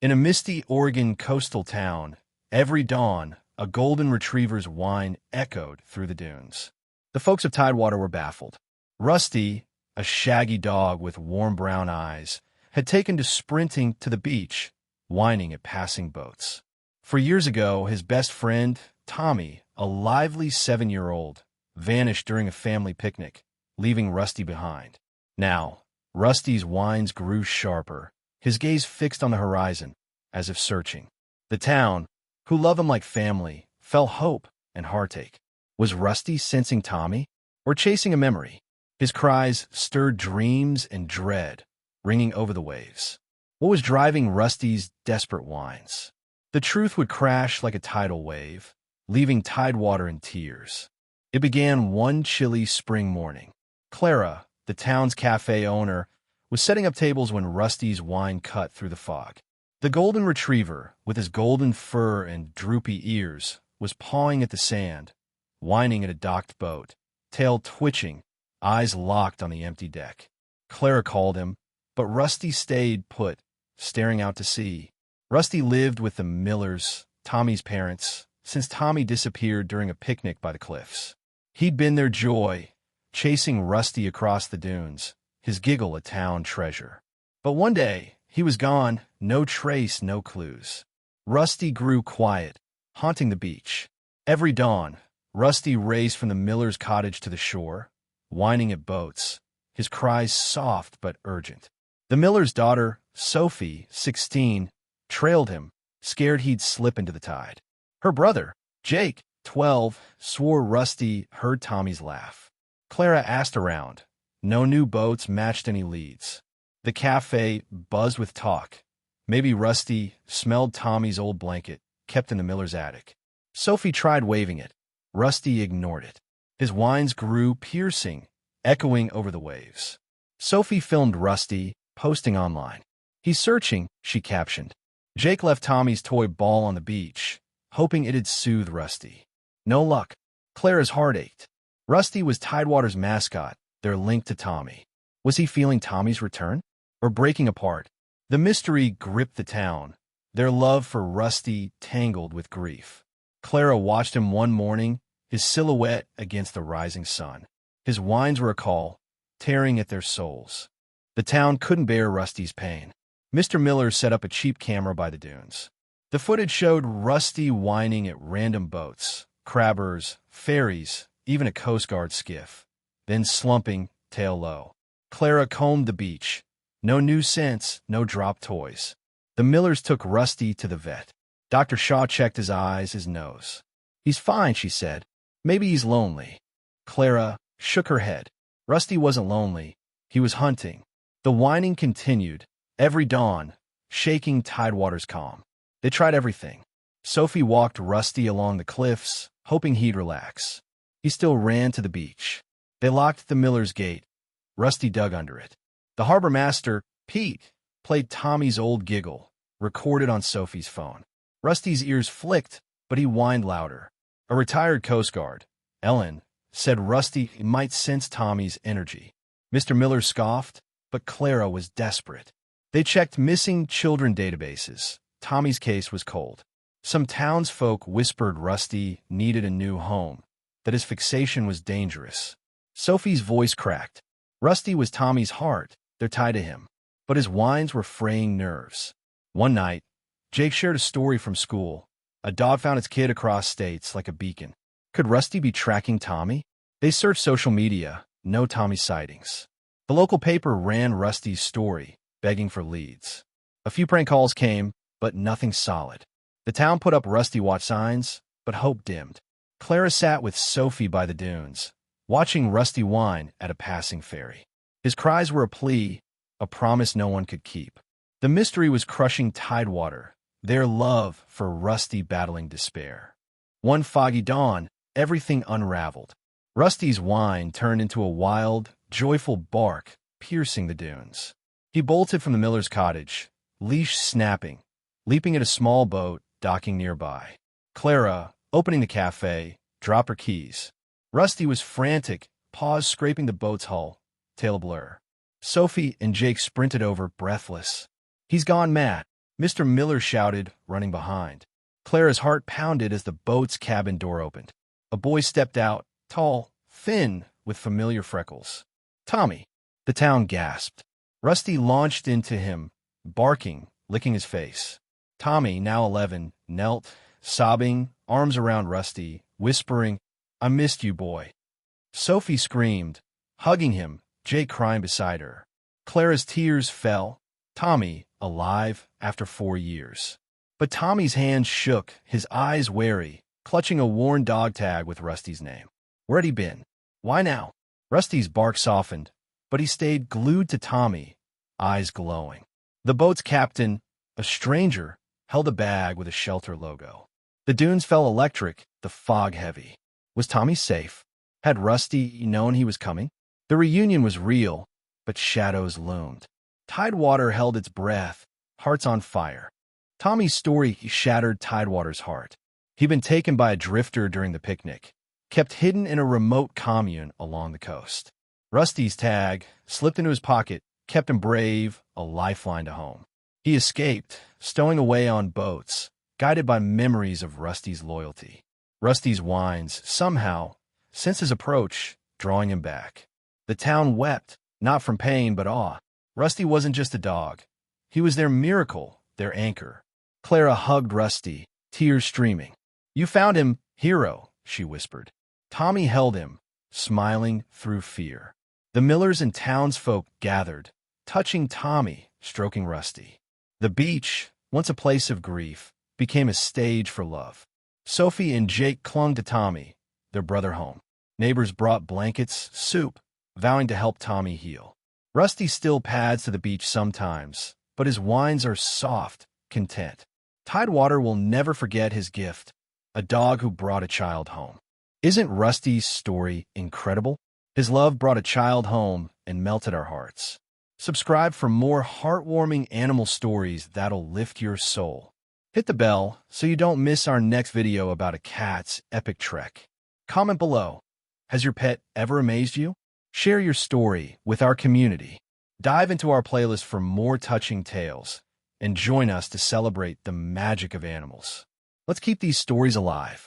In a misty Oregon coastal town, every dawn, a golden retriever's whine echoed through the dunes. The folks of Tidewater were baffled. Rusty, a shaggy dog with warm brown eyes, had taken to sprinting to the beach, whining at passing boats. For years ago, his best friend, Tommy, a lively 7-year-old, vanished during a family picnic, leaving Rusty behind. Now, Rusty's whines grew sharper, his gaze fixed on the horizon, as if searching. The town, who loved him like family, felt hope and heartache. Was Rusty sensing Tommy, or chasing a memory? His cries stirred dreams and dread, ringing over the waves. What was driving Rusty's desperate whines? The truth would crash like a tidal wave, leaving Tidewater in tears. It began one chilly spring morning. Clara, the town's cafe owner, was setting up tables when Rusty's whine cut through the fog. The golden retriever, with his golden fur and droopy ears, was pawing at the sand, whining at a docked boat, tail twitching, eyes locked on the empty deck. Clara called him, but Rusty stayed put, staring out to sea. Rusty lived with the Millers, Tommy's parents, since Tommy disappeared during a picnic by the cliffs. He'd been their joy, chasing Rusty across the dunes, his giggle a town treasure. But one day, he was gone, no trace, no clues. Rusty grew quiet, haunting the beach. Every dawn, Rusty raced from the Miller's cottage to the shore, whining at boats, his cries soft but urgent. The Miller's daughter, Sophie, 16, trailed him, scared he'd slip into the tide. Her brother, Jake, 12, swore Rusty heard Tommy's laugh. Clara asked around. No new boats matched any leads. The cafe buzzed with talk. Maybe Rusty smelled Tommy's old blanket, kept in the Miller's attic. Sophie tried waving it. Rusty ignored it. His whines grew piercing, echoing over the waves. Sophie filmed Rusty, posting online. He's searching, she captioned. Jake left Tommy's toy ball on the beach, hoping it'd soothe Rusty. No luck. Clara's heart ached. Rusty was Tidewater's mascot, their link to Tommy. Was he feeling Tommy's return? Or breaking apart? The mystery gripped the town, their love for Rusty tangled with grief. Clara watched him one morning, his silhouette against the rising sun. His whines were a call, tearing at their souls. The town couldn't bear Rusty's pain. Mr. Miller set up a cheap camera by the dunes. The footage showed Rusty whining at random boats, crabbers, ferries, even a Coast Guard skiff, then slumping, tail low. Clara combed the beach. No new scents, no dropped toys. The Millers took Rusty to the vet. Dr. Shaw checked his eyes, his nose. He's fine, she said. Maybe he's lonely. Clara shook her head. Rusty wasn't lonely. He was hunting. The whining continued, every dawn, shaking Tidewater's calm. They tried everything. Sophie walked Rusty along the cliffs, hoping he'd relax. He still ran to the beach. They locked the Miller's gate. Rusty dug under it. The harbor master, Pete, played Tommy's old giggle, recorded on Sophie's phone. Rusty's ears flicked, but he whined louder. A retired Coast Guard, Ellen, said Rusty might sense Tommy's energy. Mr. Miller scoffed, but Clara was desperate. They checked missing children databases. Tommy's case was cold. Some townsfolk whispered Rusty needed a new home, that his fixation was dangerous. Sophie's voice cracked. Rusty was Tommy's heart, they're tied to him. But his whines were fraying nerves. One night, Jake shared a story from school. A dog found its kid across states like a beacon. Could Rusty be tracking Tommy? They searched social media, no Tommy sightings. The local paper ran Rusty's story, begging for leads. A few prank calls came, but nothing solid. The town put up Rusty watch signs, but hope dimmed. Clara sat with Sophie by the dunes, watching Rusty whine at a passing ferry. His cries were a plea, a promise no one could keep. The mystery was crushing Tidewater, their love for Rusty battling despair. One foggy dawn, everything unraveled. Rusty's whine turned into a wild, joyful bark, piercing the dunes. He bolted from the Miller's cottage, leash snapping, leaping at a small boat docking nearby. Clara, opening the cafe, dropped her keys. Rusty was frantic, paws scraping the boat's hull, tail a blur. Sophie and Jake sprinted over, breathless. He's gone mad. Mr. Miller shouted, running behind. Clara's heart pounded as the boat's cabin door opened. A boy stepped out, tall, thin, with familiar freckles. Tommy. The town gasped. Rusty launched into him, barking, licking his face. Tommy, now 11, knelt, sobbing, arms around Rusty, whispering, "I missed you, boy." Sophie screamed, hugging him, Jake crying beside her. Clara's tears fell. Tommy, alive after 4 years. But Tommy's hands shook, his eyes wary, clutching a worn dog tag with Rusty's name. Where'd he been? Why now? Rusty's bark softened, but he stayed glued to Tommy, eyes glowing. The boat's captain, a stranger, held a bag with a shelter logo. The dunes felt electric, the fog heavy. Was Tommy safe? Had Rusty known he was coming? The reunion was real, but shadows loomed. Tidewater held its breath, hearts on fire. Tommy's story shattered Tidewater's heart. He'd been taken by a drifter during the picnic, kept hidden in a remote commune along the coast. Rusty's tag, slipped into his pocket, kept him brave, a lifeline to home. He escaped, stowing away on boats, guided by memories of Rusty's loyalty. Rusty's whines, somehow, since his approach, drawing him back. The town wept, not from pain but awe. Rusty wasn't just a dog. He was their miracle, their anchor. Clara hugged Rusty, tears streaming. "You found him, hero," she whispered. Tommy held him, smiling through fear. The Millers and townsfolk gathered, touching Tommy, stroking Rusty. The beach, once a place of grief, became a stage for love. Sophie and Jake clung to Tommy, their brother home. Neighbors brought blankets, soup, vowing to help Tommy heal. Rusty still pads to the beach sometimes, but his whines are soft, content. Tidewater will never forget his gift, a dog who brought a child home. Isn't Rusty's story incredible? His love brought a child home and melted our hearts. Subscribe for more heartwarming animal stories that'll lift your soul. Hit the bell so you don't miss our next video about a cat's epic trek. Comment below. Has your pet ever amazed you? Share your story with our community. Dive into our playlist for more touching tales and join us to celebrate the magic of animals. Let's keep these stories alive.